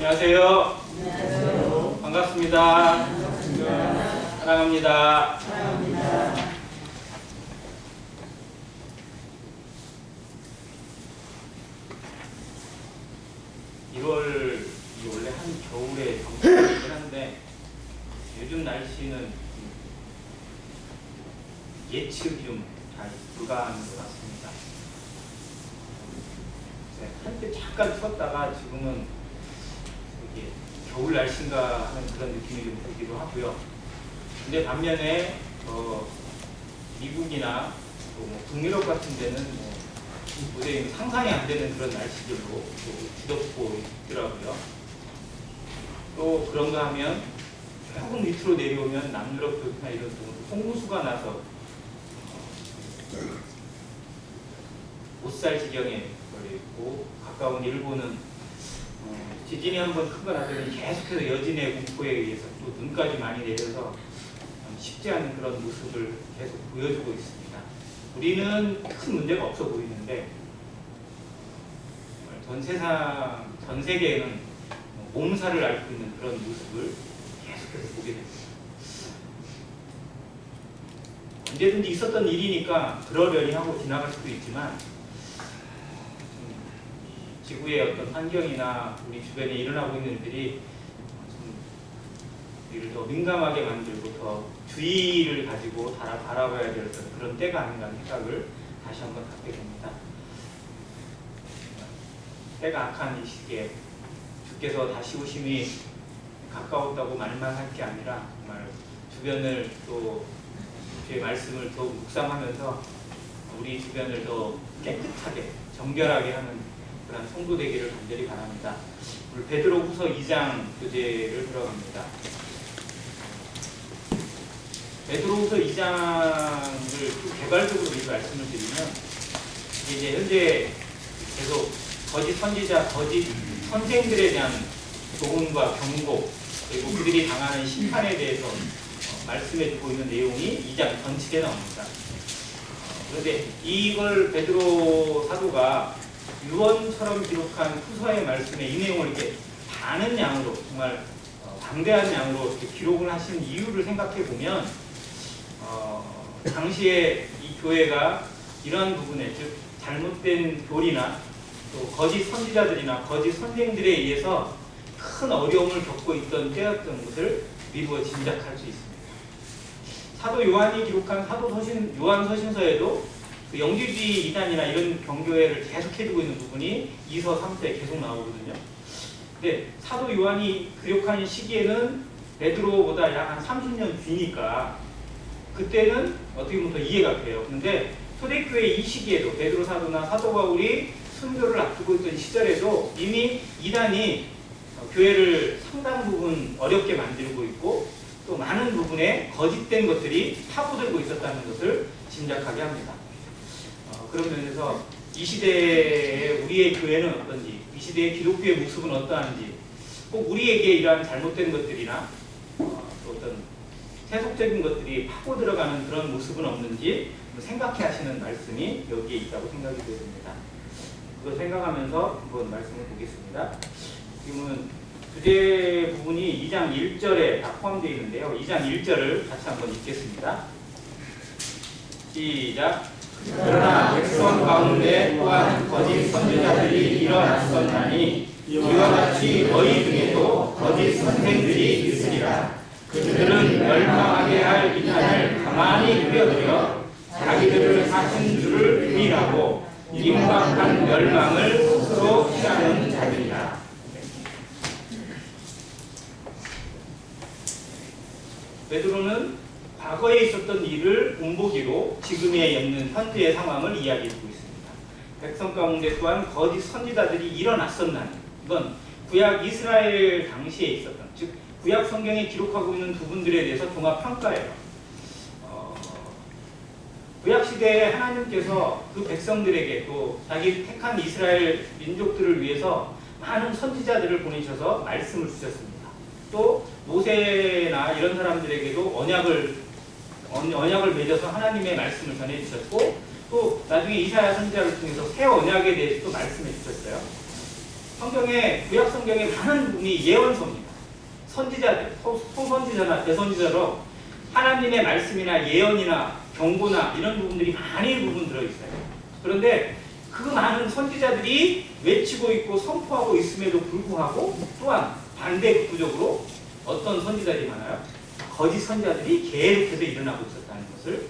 안녕하세요. 안녕하세요. 반갑습니다. 반갑습니다. 사랑합니다. 사랑합니다. 1월 원래 한 겨울에 정상이긴 한데 요즘 날씨는 예측이 좀 잘 불가한 것 같습니다. 한때 잠깐 추웠다가 지금은 이게 겨울 날씨인가 하는 그런 느낌이 좀 들기도 하고요. 근데 반면에 미국이나 또 뭐 북유럽 같은 데는 도저히 상상이 안 되는 그런 날씨들로 또 뒤덮고 있더라고요. 또 그런가 하면 조금 밑으로 내려오면 남유럽 쪽이나 이런 쪽으로 홍수가 나서 못 살 지경에 걸려 있고, 가까운 일본은 지진이 한번 큰 거 나더니 계속해서 여진의 공포에 의해서 또 눈까지 많이 내려서 쉽지 않은 그런 모습을 계속 보여주고 있습니다. 우리는 큰 문제가 없어 보이는데 전 세상, 전 세계에는 몸살을 앓고 있는 그런 모습을 계속해서 보게 됩니다. 언제든지 있었던 일이니까 그러려니 하고 지나갈 수도 있지만 지구의 어떤 환경이나 우리 주변에 일어나고 있는 일들이 우리를 더 민감하게 만들고 더 주의를 가지고 바라봐야 될 그런 때가 아닌가 하는 생각을 다시 한번 갖게 됩니다. 때가 악한 이 시기에 주께서 다시 오심이 가까웠다고 말만 할 게 아니라 정말 주변을 또 주의 말씀을 더 묵상하면서 우리 주변을 더 깨끗하게 정결하게 하는 그런 성도 되기를 간절히 바랍니다. 오늘 베드로후서 2장 교재를 들어갑니다. 베드로후서 2장을 좀 개괄적으로 이 말씀을 드리면 이제 현재 계속 거짓 선지자, 거짓 선생들에 대한 조언과 경고, 그리고 그들이 당하는 심판에 대해서 말씀해주고 있는 내용이 2장 전체에 나옵니다. 그런데 이걸 베드로 사도가 유언처럼 기록한 후서의 말씀에 이 내용을 이렇게 많은 양으로, 정말 방대한 양으로 이렇게 기록을 하신 이유를 생각해 보면 당시에 이 교회가 이러한 부분에, 즉 잘못된 교리나 또 거짓 선지자들이나 거짓 선생들에 의해서 큰 어려움을 겪고 있던 때였던 것을 미루어 짐작할 수 있습니다. 사도 요한이 기록한 사도서신 요한서신서에도 그 영지주의 이단이나 이런 경교회를 계속 해두고 있는 부분이 2서 3서에 계속 나오거든요. 근데 사도 요한이 기록한 시기에는 베드로보다 약 한 30년 뒤니까 그때는 어떻게 보면 더 이해가 돼요. 그런데 초대교회 이 시기에도 베드로 사도나 사도 바울이 순교를 앞두고 있던 시절에도 이미 이단이 교회를 상당 부분 어렵게 만들고 있고 또 많은 부분에 거짓된 것들이 파고들고 있었다는 것을 짐작하게 합니다. 그런 면에서 이 시대의 우리의 교회는 어떤지, 이 시대의 기독교의 모습은 어떠한지, 꼭 우리에게 이러한 잘못된 것들이나 또 어떤 세속적인 것들이 파고 들어가는 그런 모습은 없는지 생각해 하시는 말씀이 여기에 있다고 생각이 됩니다. 그걸 생각하면서 한번 말씀을 보겠습니다. 지금은 주제 부분이 2장 1절에 다 포함되어 있는데요. 2장 1절을 같이 한번 읽겠습니다. 시작. 그러나 백성 가운데 또한 거짓 선지자들이 일어났었나니 이와 같이 너희 중에도 거짓 선생들이 있으리라. 그들은 멸망하게 할 이단을 가만히 누려들여 자기들을 사신 줄을 부인하고 임박한 멸망을 스스로 취하는 자들이라. 베드로는 과거에 있었던 일을 본보기로 지금에 있는 현재의 상황을 이야기해주고 있습니다. 백성 가운데 또한 거짓 선지자들이 일어났었나니, 이건 구약 이스라엘 당시에 있었던, 즉 구약 성경에 기록하고 있는 부분들에 대해서 종합평가예요. 구약 시대에 하나님께서 그 백성들에게 또 자기 택한 이스라엘 민족들을 위해서 많은 선지자들을 보내셔서 말씀을 주셨습니다. 또 모세나 이런 사람들에게도 언약을 맺어서 하나님의 말씀을 전해 주셨고, 또 나중에 이사야 선지자를 통해서 새 언약에 대해서 또 말씀해 주셨어요. 성경에 구약 성경의 많은 부분이 예언서입니다. 선지자들, 소선지자나 대선지자로 하나님의 말씀이나 예언이나 경고나 이런 부분들이 많이 부분 들어있어요. 그런데 그 많은 선지자들이 외치고 있고 선포하고 있음에도 불구하고 또한 반대급부적으로 어떤 선지자들이 많아요? 거짓 선지자들이 계속해서 일어나고 있었다는 것을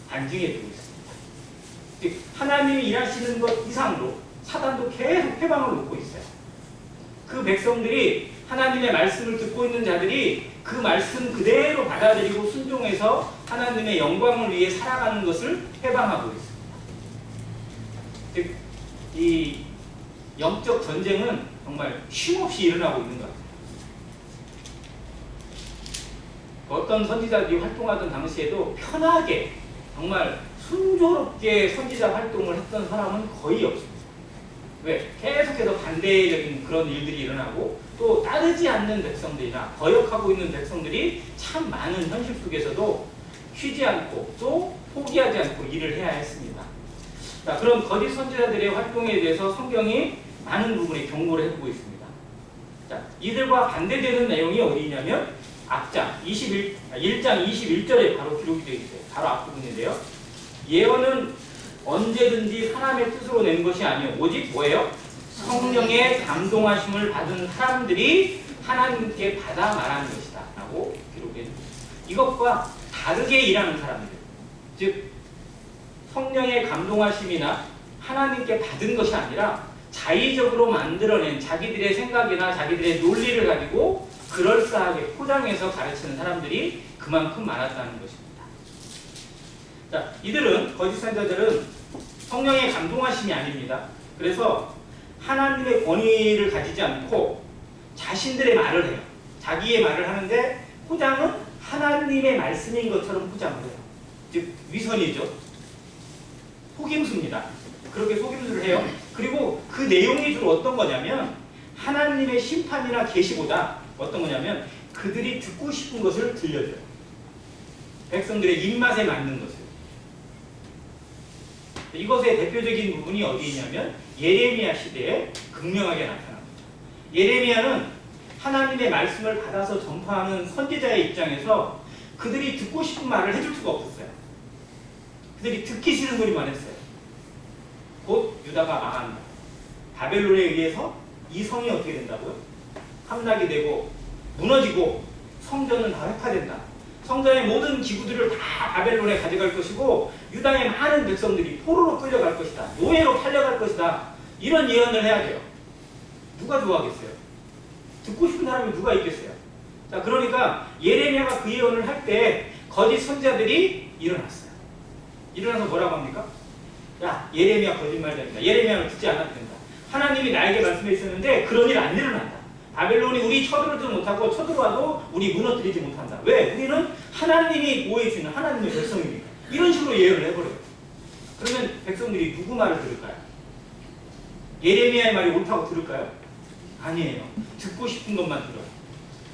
반증해 두고 있습니다. 즉 하나님이 일하시는 것 이상으로 사단도 계속 해방을 놓고 있어요. 그 백성들이 하나님의 말씀을 듣고 있는 자들이 그 말씀 그대로 받아들이고 순종해서 하나님의 영광을 위해 살아가는 것을 해방하고 있습니다. 즉, 이 영적 전쟁은 정말 쉼없이 일어나고 있는 것 같아요. 어떤 선지자들이 활동하던 당시에도 편하게 정말 순조롭게 선지자 활동을 했던 사람은 거의 없습니다. 왜? 계속해서 반대적인 그런 일들이 일어나고 또 따르지 않는 백성들이나 거역하고 있는 백성들이 참 많은 현실 속에서도 쉬지 않고 또 포기하지 않고 일을 해야 했습니다. 자, 그런 거짓 선지자들의 활동에 대해서 성경이 많은 부분에 경고를 해주고 있습니다. 자, 이들과 반대되는 내용이 어디 있냐면 앞장 1장 21절에 바로 기록이 되어 있어요. 바로 앞부분인데요. 예언은 언제든지 사람의 뜻으로 낸 것이 아니요 오직 뭐예요? 성령의 감동하심을 받은 사람들이 하나님께 받아 말하는 것이다 라고 기록해 줍니다. 이것과 다르게 일하는 사람들, 즉 성령의 감동하심이나 하나님께 받은 것이 아니라 자의적으로 만들어낸 자기들의 생각이나 자기들의 논리를 가지고 그럴싸하게 포장해서 가르치는 사람들이 그만큼 많았다는 것입니다. 자, 이들은 거짓 선지자들은 성령의 감동하심이 아닙니다. 그래서 하나님의 권위를 가지지 않고 자신들의 말을 해요. 자기의 말을 하는데 포장은 하나님의 말씀인 것처럼 포장을 해요. 즉 위선이죠. 속임수입니다. 그렇게 속임수를 해요. 그리고 그 내용이 주로 어떤 거냐면 하나님의 심판이나 계시보다 어떤 거냐면 그들이 듣고 싶은 것을 들려줘요. 백성들의 입맛에 맞는 것을. 이것의 대표적인 부분이 어디 있냐면 예레미야 시대에 극명하게 나타난 거죠. 예레미야는 하나님의 말씀을 받아서 전파하는 선지자의 입장에서 그들이 듣고 싶은 말을 해줄 수가 없었어요. 그들이 듣기 싫은 소리만 했어요. 곧 유다가 망한다. 바벨론에 의해서 이 성이 어떻게 된다고요? 함락이 되고 무너지고 성전은 다 획파된다. 성전의 모든 기구들을 다 바벨론에 가져갈 것이고 유다의 많은 백성들이 포로로 끌려갈 것이다. 노예로 팔려갈 것이다. 이런 예언을 해야 돼요. 누가 좋아하겠어요? 듣고 싶은 사람이 누가 있겠어요? 자, 그러니까 예레미야가 그 예언을 할 때 거짓 선지자들이 일어났어요. 일어나서 뭐라고 합니까? 야, 예레미야 거짓말쟁이다. 예레미야는 듣지 않아도 된다. 하나님이 나에게 말씀해 주셨는데 그런 일 안 일어난다. 바벨론이 우리 쳐들어오지 못하고 쳐들어와도 우리 무너뜨리지 못한다. 왜? 우리는 하나님이 보호해주는 하나님의 백성이니까. 이런 식으로 예언을 해버려요. 그러면 백성들이 누구 말을 들을까요? 예레미야의 말이 옳다고 들을까요? 아니에요. 듣고 싶은 것만 들어요.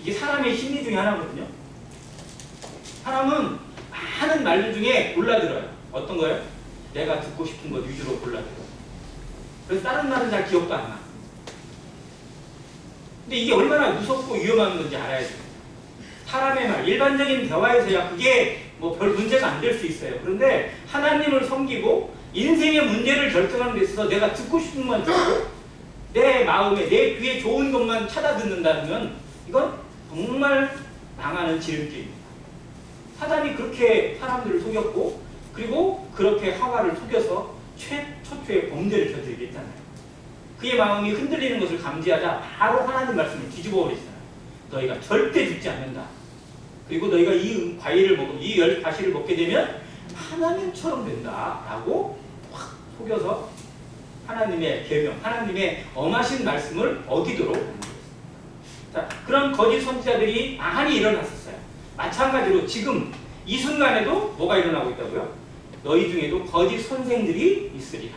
이게 사람의 심리 중에 하나거든요. 사람은 많은 말들 중에 골라들어요. 어떤 거예요? 내가 듣고 싶은 것 위주로 골라들어요. 그래서 다른 말은 잘 기억도 안 나. 근데 이게 얼마나 무섭고 위험한 건지 알아야 돼요. 사람의 말, 일반적인 대화에서야 그게 뭐 별 문제가 안 될 수 있어요. 그런데 하나님을 섬기고 인생의 문제를 결정하는 데 있어서 내가 듣고 싶은 것만 듣고 내 마음에, 내 귀에 좋은 것만 찾아 듣는다면 이건 정말 망하는 지름길입니다. 사단이 그렇게 사람들을 속였고 그리고 그렇게 하와를 속여서 최초의 범죄를 저지르게 했잖아요. 그의 마음이 흔들리는 것을 감지하자 바로 하나님 말씀을 뒤집어 버리잖아요. 너희가 절대 죽지 않는다. 그리고 너희가 이 과일을 먹고 이 열 가시를 먹게 되면 하나님처럼 된다. 라고 확 속여서 하나님의 계명, 하나님의 엄하신 말씀을 어기도록 만들었습니다. 자, 그런 거짓 선지자들이 많이 일어났었어요. 마찬가지로 지금 이 순간에도 뭐가 일어나고 있다고요? 너희 중에도 거짓 선생들이 있으리라.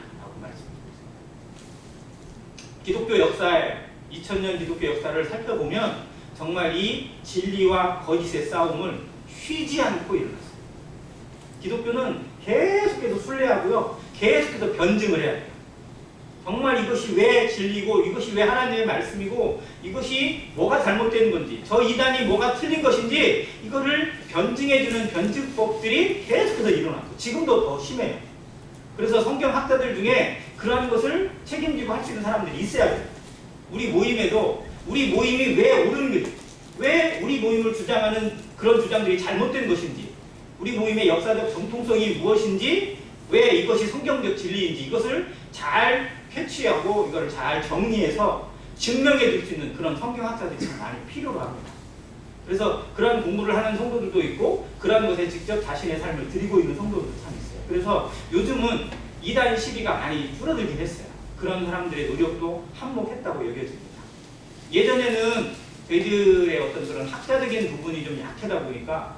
기독교 역사에 2000년 기독교 역사를 살펴보면 정말 이 진리와 거짓의 싸움을 쉬지 않고 일어났어요. 기독교는 계속해서 순례하고요. 계속해서 변증을 해야 돼요. 정말 이것이 왜 진리고 이것이 왜 하나님의 말씀이고 이것이 뭐가 잘못된 건지 저 이단이 뭐가 틀린 것인지 이거를 변증해주는 변증법들이 계속해서 일어나고 지금도 더 심해요. 그래서 성경학자들 중에 그러한 것을 책임지고 할 수 있는 사람들이 있어야 돼요. 우리 모임에도 우리 모임이 왜 옳은 건지 왜 우리 모임을 주장하는 그런 주장들이 잘못된 것인지 우리 모임의 역사적 정통성이 무엇인지 왜 이것이 성경적 진리인지 이것을 잘 캐치하고 이걸 잘 정리해서 증명해 줄 수 있는 그런 성경학자들이 참 많이 필요로 합니다. 그래서 그런 공부를 하는 성도들도 있고 그런 것에 직접 자신의 삶을 드리고 있는 성도들도 참 있어요. 그래서 요즘은 이단 시비가 많이 줄어들긴 했어요. 그런 사람들의 노력도 한몫했다고 여겨집니다. 예전에는 저희들의 어떤 그런 학자적인 부분이 좀 약하다 보니까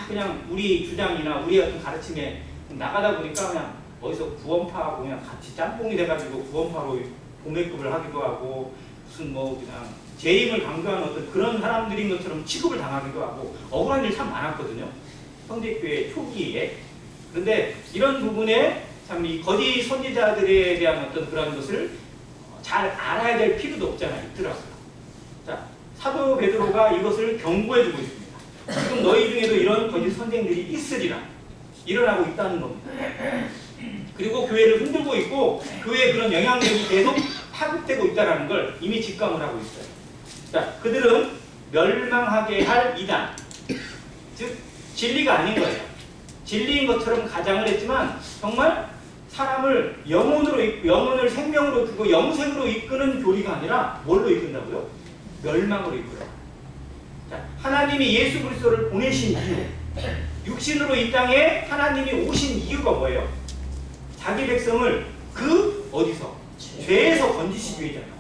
그냥 우리 주장이나 우리 어떤 가르침에 나가다 보니까 그냥 어디서 구원파하고 그냥 같이 짬뽕이 돼가지고 구원파로 공매급을 하기도 하고 무슨 뭐 그냥 재림을 강조하는 어떤 그런 사람들인 것처럼 취급을 당하기도 하고 억울한 일 참 많았거든요. 성직교회 초기에. 그런데 이런 부분에 참 이 거짓 선지자들에 대한 어떤 그런 것을 잘 알아야 될 필요도 없잖아 있더라고요. 자, 사도 베드로가 이것을 경고해주고 있습니다. 지금 너희 중에도 이런 거짓 선생들이 있으리라. 일어나고 있다는 겁니다. 그리고 교회를 흔들고 있고 교회에 그런 영향력이 계속 파급되고 있다는 걸 이미 직감을 하고 있어요. 자, 그들은 멸망하게 할 이단, 즉 진리가 아닌 거예요. 진리인 것처럼 가장을 했지만 정말 사람을 영혼을 생명으로 두고 영생으로 이끄는 교리가 아니라 뭘로 이끈다고요? 멸망으로 이끌어요. 자, 하나님이 예수 그리스도를 보내신 이유, 육신으로 이 땅에 하나님이 오신 이유가 뭐예요? 자기 백성을 어디서? 죄에서 건지시기 위해잖아요.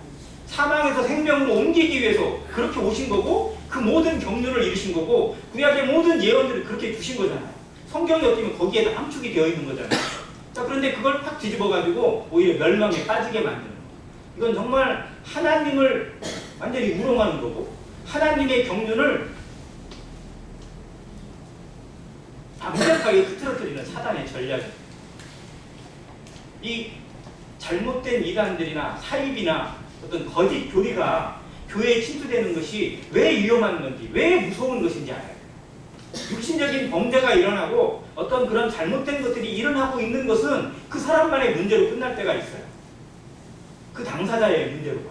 사망에서 생명으로 옮기기 위해서 그렇게 오신 거고 그 모든 경륜을 이루신 거고 구약의 모든 예언들을 그렇게 주신 거잖아요. 성경이 어쩌면 거기에다 함축이 되어 있는 거잖아요. 자, 그런데 그걸 팍 뒤집어가지고 오히려 멸망에 빠지게 만드는 거예요. 이건 정말 하나님을 완전히 우롱하는 거고 하나님의 경륜을 완벽하게 흐트러뜨리는 사단의 전략입니다. 이 잘못된 이단들이나 사입이나 어떤 거짓 교리가 교회에 침투되는 것이 왜 위험한 건지, 왜 무서운 것인지 알아요. 육신적인 범죄가 일어나고 어떤 그런 잘못된 것들이 일어나고 있는 것은 그 사람만의 문제로 끝날 때가 있어요. 그 당사자의 문제로만.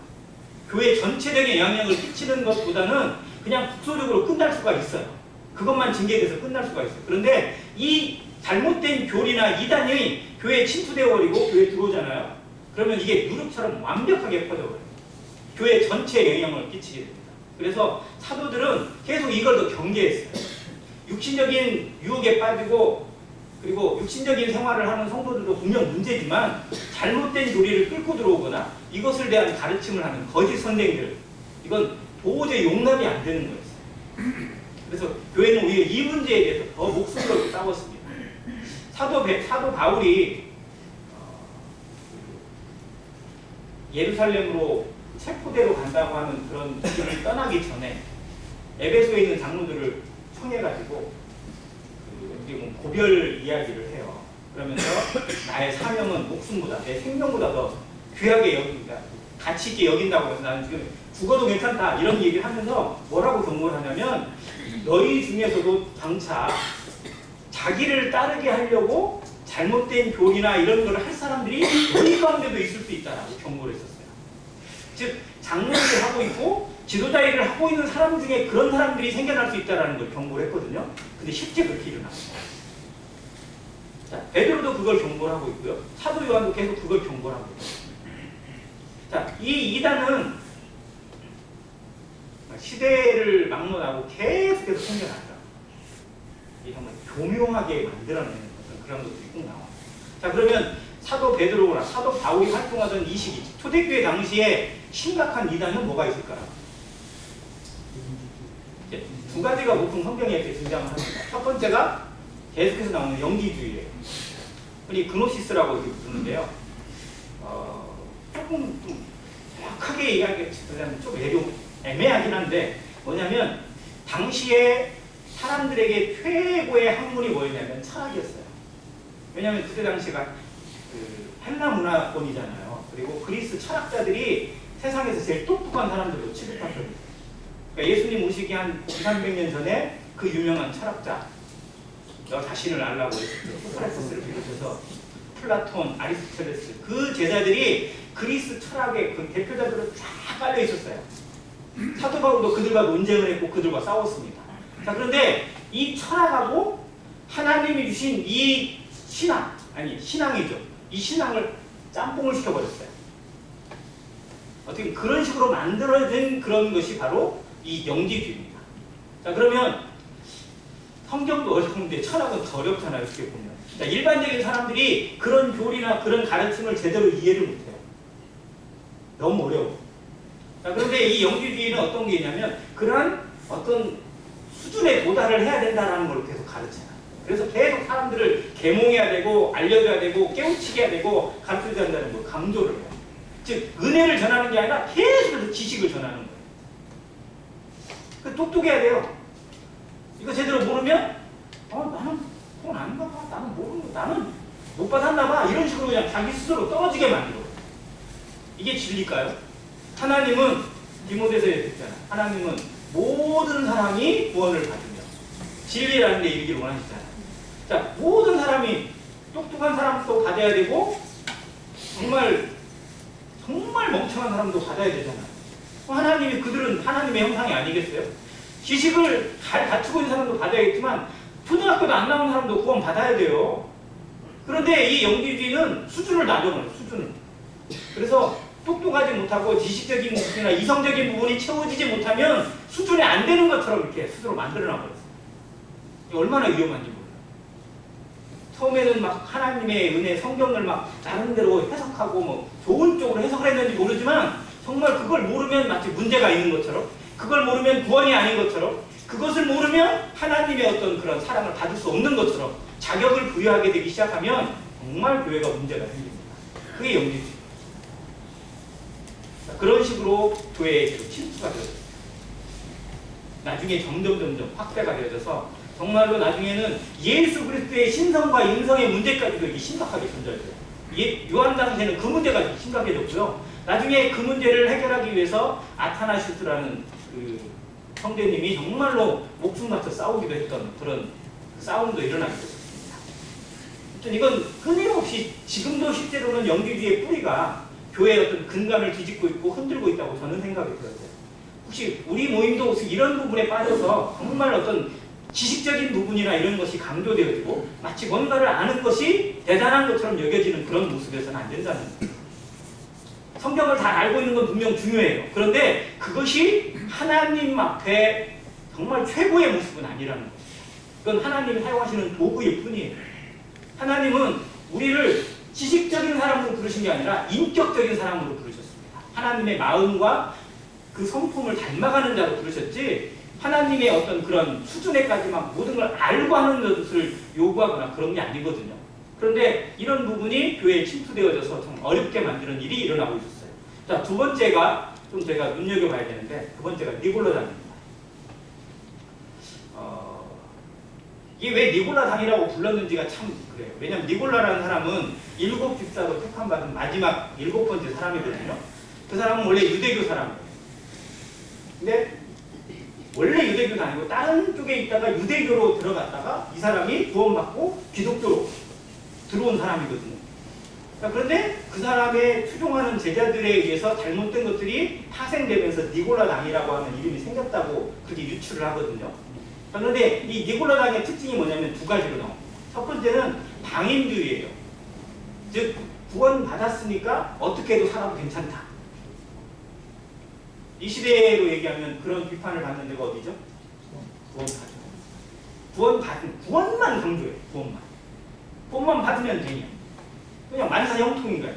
교회 전체적인 영향을 끼치는 것보다는 그냥 국소적으로 끝날 수가 있어요. 그것만 징계돼서 끝날 수가 있어요. 그런데 이 잘못된 교리나 이단이 교회에 침투되어 버리고 교회에 들어오잖아요. 그러면 이게 누룩처럼 완벽하게 퍼져버려요. 교회 전체에 영향을 끼치게 됩니다. 그래서 사도들은 계속 이걸 더 경계했어요. 육신적인 유혹에 빠지고 그리고 육신적인 생활을 하는 성도들도 분명 문제지만 잘못된 교리를 끌고 들어오거나 이것을 대한 가르침을 하는 거짓 선생들, 이건 도저히 용납이 안 되는 거였어요. 그래서 교회는 오히려 이 문제에 대해서 더 목숨 걸고 싸웠습니다. 사도 바울이 예루살렘으로 체포대로 간다고 하는 그런 길을 떠나기 전에 에베소에 있는 장로들을 청해가지고 고별 이야기를 해요. 그러면서 나의 사명은 목숨보다 내 생명보다 더 귀하게 여긴다, 가치 있게 여긴다고 해서 나는 지금 죽어도 괜찮다 이런 얘기를 하면서 뭐라고 경고를 하냐면 너희 중에서도 장차 자기를 따르게 하려고 잘못된 교리나 이런 걸 할 사람들이 너희 가운데도 있을 수 있다라고 경고를 했었어요. 즉 장로를 하고 있고 지도자 일을 하고 있는 사람 중에 그런 사람들이 생겨날 수 있다는 걸 경고를 했거든요. 근데 실제 그렇게 일어났어요. 자, 베드로도 그걸 경고를 하고 있고요. 사도 요한도 계속 그걸 경고를 하고 있어요. 자, 이 이단은 시대를 막론하고 계속해서 생겨났다. 이 정말 교묘하게 만들어내는 그런 것들이 꼭 나와요. 자, 그러면 사도 베드로나 사도 바울이 활동하던 이 시기, 초대교회 당시에 심각한 이단은 뭐가 있을까요? 두 가지가 보통 성경에 이렇게 등장을 합니다. 첫 번째가 계속해서 나오는 영지주의예요. 흔히 그노시스라고 이렇게 부르는데요. 조금 좀 정확하게 이야기하면 좀 애매하긴 한데 뭐냐면 당시에 사람들에게 최고의 학문이 뭐였냐면 철학이었어요. 왜냐하면 그때 당시가 헬라 문화권이잖아요. 그리고 그리스 철학자들이 세상에서 제일 똑똑한 사람들로 취급받거든요. 그러니까 예수님 오시기 한 200~300년 전에 그 유명한 철학자, 너 자신을 알라고 소크라테스를 비롯해서 플라톤, 아리스토텔레스 그 제자들이 그리스 철학의 그 대표자들로 쫙 깔려 있었어요. 사도 바울도 그들과 논쟁을 했고 그들과 싸웠습니다. 자, 그런데 이 철학하고 하나님이 주신 이 신앙, 아니 신앙이죠. 이 신앙을 짬뽕을 시켜버렸어요. 어떻게 그런 식으로 만들어진 그런 것이 바로 이 영지주의입니다. 자, 그러면 성경도 어려운데 철학은 더 어렵잖아요. 어떻게 보면. 자, 일반적인 사람들이 그런 교리나 그런 가르침을 제대로 이해를 못해요. 너무 어려워. 자, 그런데 이 영지주의는 어떤 게 있냐면 그러한 어떤 수준에 도달을 해야 된다는 걸 계속 가르쳐요. 그래서 계속 사람들을 계몽해야 되고 알려줘야 되고 깨우치게 해야 되고 가르쳐줘야 한다는 걸 강조를 해요. 즉 은혜를 전하는 게 아니라 계속해서 지식을 전하는 거예요. 그 똑똑해야 돼요. 이거 제대로 모르면 나는 그건 아닌가 봐. 나는 모르는 거. 나는 못 받았나 봐. 이런 식으로 그냥 자기 스스로 떨어지게 만들어요. 이게 진리일까요? 하나님은 디모데서에 듣잖아. 하나님은 모든 사람이 구원을 받으며 진리라는 데 이르기를 원하시잖아요. 자, 모든 사람이 똑똑한 사람도 받아야 되고 정말 멍청한 사람도 받아야 되잖아요. 하나님이 그들은 하나님의 형상이 아니겠어요? 지식을 잘 갖추고 있는 사람도 받아야겠지만 초등학교도 안 나온 사람도 구원 받아야 돼요. 그런데 이 영지주의는 수준을 낮춰요. 수준을. 그래서 똑똑하지 못하고 지식적인 부분이나 이성적인 부분이 채워지지 못하면 수준이 안 되는 것처럼 이렇게 스스로 만들어놔 버렸어요. 얼마나 위험한지 몰라요. 처음에는 막 하나님의 은혜, 성경을 막 나름대로 해석하고 뭐 좋은 쪽으로 해석을 했는지 모르지만 정말 그걸 모르면 마치 문제가 있는 것처럼, 그걸 모르면 구원이 아닌 것처럼, 그것을 모르면 하나님의 어떤 그런 사랑을 받을 수 없는 것처럼 자격을 부여하게 되기 시작하면 정말 교회가 문제가 생깁니다. 그게 영지주의. 그런 식으로 교회에 침투가 되어졌어요. 나중에 점점 확대가 되어져서 정말로 나중에는 예수 그리스도의 신성과 인성의 문제까지도 이게 심각하게 존재해요. 요한 당시에는 그 문제가 심각해졌고요. 나중에 그 문제를 해결하기 위해서 아타나시스라는 그 성대님이 정말로 목숨 바쳐 싸우기도 했던 그런 싸움도 일어나게 됐습니다. 이건 끊임없이 지금도 실제로는 영지주의의 뿌리가 교회의 어떤 근간을 뒤집고 있고 흔들고 있다고 저는 생각이 들어요. 혹시 우리 모임도 이런 부분에 빠져서 정말 어떤 지식적인 부분이나 이런 것이 강조되어지고 마치 뭔가를 아는 것이 대단한 것처럼 여겨지는 그런 모습에서는 안 된다는 거예요. 성경을 다 알고 있는 건 분명 중요해요. 그런데 그것이 하나님 앞에 정말 최고의 모습은 아니라는 거예요. 그건 하나님이 사용하시는 도구일 뿐이에요. 하나님은 우리를 지식적인 사람으로 부르신 게 아니라 인격적인 사람으로 부르셨습니다. 하나님의 마음과 그 성품을 닮아가는 자로 부르셨지 하나님의 어떤 그런 수준에까지 막 모든 걸 알고 하는 것을 요구하거나 그런 게 아니거든요. 그런데 이런 부분이 교회에 침투되어져서 좀 어렵게 만드는 일이 일어나고 있었어요. 자, 두 번째가 좀 제가 눈여겨봐야 되는데 두 번째가 니골라당입니다. 이게 왜 니골라당이라고 불렀는지가 참 그래요. 왜냐하면 니골라라는 사람은 7 집사로 택함받은 마지막 7번째 사람이거든요. 그 사람은 원래 유대교 사람이에요. 근데 원래 유대교도 아니고 다른 쪽에 있다가 유대교로 들어갔다가 이 사람이 구원받고 기독교로 들어온 사람이거든요. 그런데 그 사람의 추종하는 제자들에 의해서 잘못된 것들이 파생되면서 니골라당이라고 하는 이름이 생겼다고 그렇게 유추를 하거든요. 그런데 이 니골라당의 특징이 뭐냐면 두 가지로 나옵니다. 첫 번째는 방임주의예요. 즉 구원받았으니까 어떻게 해도 살아도 괜찮다. 이 시대로 얘기하면 그런 비판을 받는 데가 어디죠? 구원받은 구원만 강조해요. 구원만 받으면 되냐. 그냥 만사형통인 거예요.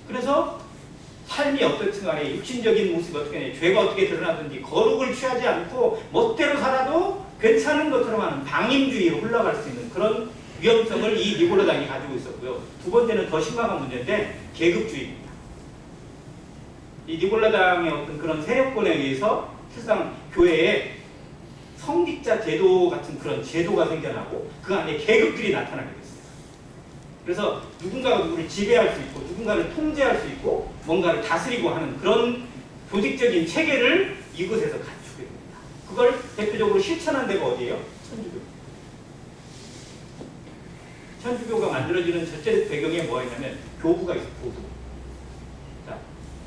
그래서 삶이 어떻든 간에 육신적인 모습이 어떻게 되냐, 죄가 어떻게 드러나든지 거룩을 취하지 않고 멋대로 살아도 괜찮은 것처럼 하는 방임주의로 흘러갈 수 있는 그런 위험성을 이 니골라당이 가지고 있었고요. 두 번째는 더 심각한 문제인데 계급주의입니다. 이 니골라당의 어떤 그런 세력권에 의해서 실상 교회에 성직자 제도 같은 그런 제도가 생겨나고 그 안에 계급들이 나타나게 됐어요. 그래서 누군가가 누구를 지배할 수 있고 누군가를 통제할 수 있고 뭔가를 다스리고 하는 그런 조직적인 체계를 이곳에서 갖추게 됩니다. 그걸 대표적으로 실천한 데가 어디예요? 천주교. 천주교가 만들어지는 첫째 배경에 뭐가 있냐면 교부가 있어요. 교부. 자,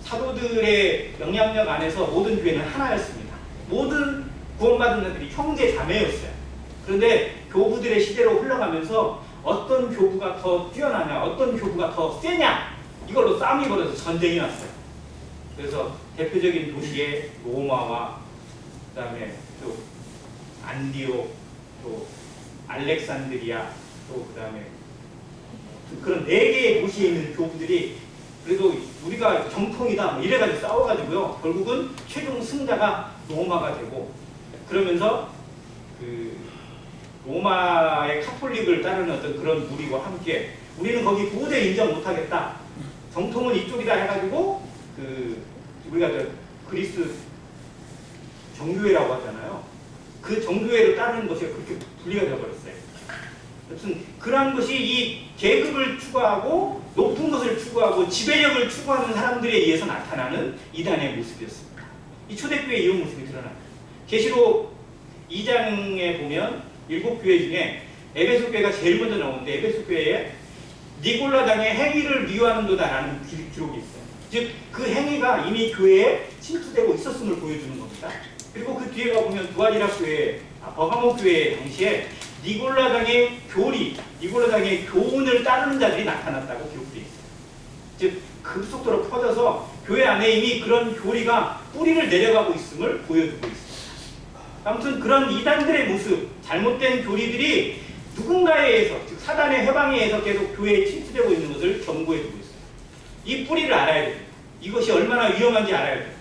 사도들의 영향력 안에서 모든 교회는 하나였습니다. 모든 구원받은 자들이 형제 자매였어요. 그런데 교부들의 시대로 흘러가면서 어떤 교부가 더 뛰어나냐, 어떤 교부가 더 세냐, 이걸로 싸움이 벌어서 전쟁이 났어요. 그래서 대표적인 도시의 로마와 그다음에 또 안디옥, 또 알렉산드리아, 또 그다음에 그런 4개의 도시에 있는 교부들이 그래도 우리가 정통이다 뭐 이래가지고 싸워가지고요. 결국은 최종 승자가 로마가 되고, 그러면서 그 로마의 카톨릭을 따르는 어떤 그런 무리와 함께 우리는 거기 도저히 인정 못하겠다, 정통은 이쪽이다 해가지고 그 우리가 저 그리스 정교회라고 하잖아요. 그 정교회를 따르는 것이 그렇게 분리가 되어버렸어요. 무슨 그런 것이 이 계급을 추구하고 높은 것을 추구하고 지배력을 추구하는 사람들에 의해서 나타나는 이단의 모습이었습니다. 이 초대교회의 이런 모습이 드러납니다. 계시록 2장에 보면 7교회 중에 에베소 교회가 제일 먼저 나오는데, 에베소 교회에 니골라당의 행위를 미워하는도다라는 기록이 있어요. 즉 그 행위가 이미 교회에 침투되고 있었음을 보여주는 겁니다. 그리고 그 뒤에 가보면 두아리라 교회, 버가모 교회 당시에 니골라당의 교리, 니골라당의 교훈을 따르는 자들이 나타났다고 기록되어 있어요. 즉 급속도로 퍼져서 교회 안에 이미 그런 교리가 뿌리를 내려가고 있음을 보여주고 있습니다. 아무튼 그런 이단들의 모습, 잘못된 교리들이 누군가에 의해서, 즉 사단의 해방에 의해서 계속 교회에 침투되고 있는 것을 경고해주고 있어요. 이 뿌리를 알아야 됩니다. 이것이 얼마나 위험한지 알아야 돼요.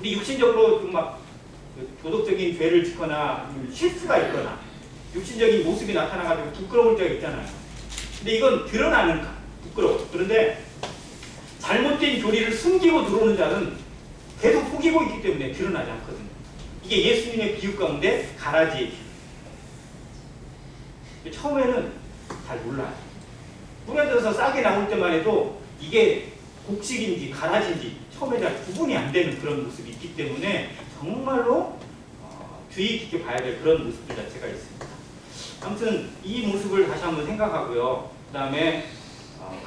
우리 육신적으로 좀 막 도덕적인 죄를 짓거나 실수가 있거나 육신적인 모습이 나타나가지고 부끄러울 때가 있잖아요. 근데 이건 드러나는 부끄러워. 그런데 잘못된 교리를 숨기고 들어오는 자는 계속 속이고 있기 때문에 드러나지 않거든요. 이게 예수님의 비유 가운데 가라지. 처음에는 잘 몰라요. 뿌려져서 싹이 나올 때만 해도 이게 곡식인지 가라지인지 처음에 잘 구분이 안 되는 그런 모습이 있기 때문에 정말로 주의 깊게 봐야 될 그런 모습들 자체가 있습니다. 아무튼 이 모습을 다시 한번 생각하고요. 그 다음에